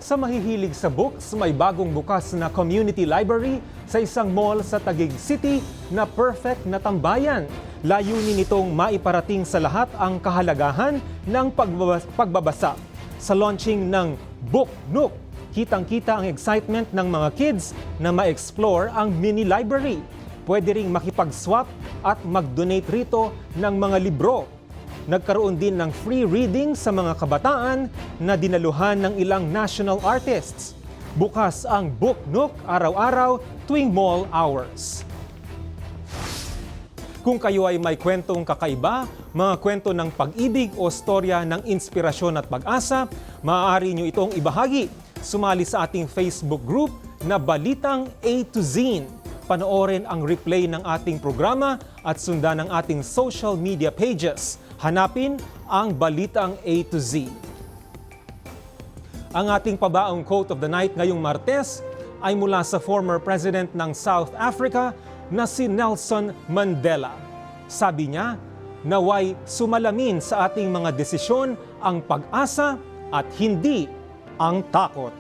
Sa mahihilig sa books, may bagong bukas na community library sa isang mall sa Taguig City na perfect na tambayan. Layunin nitong maiparating sa lahat ang kahalagahan ng pagbabasa. Sa launching ng Book Nook, kitang-kita ang excitement ng mga kids na ma-explore ang mini library. Pwede ring makipag-swap at mag-donate rito ng mga libro. Nagkaroon din ng free reading sa mga kabataan na dinaluhan ng ilang national artists. Bukas ang Book Nook araw-araw tuwing mall hours. Kung kayo ay may kwentong kakaiba, mga kwento ng pag-ibig o storya ng inspirasyon at pag-asa, maaari nyo itong ibahagi. Sumali sa ating Facebook group na Balitang A to Z. Panoorin ang replay ng ating programa at sundan ang ating social media pages. Hanapin ang Balitang A to Z. Ang ating pabaong quote of the night ngayong Martes ay mula sa former president ng South Africa na si Nelson Mandela. Sabi niya, naway sumalamin sa ating mga desisyon ang pag-asa at hindi ang takot.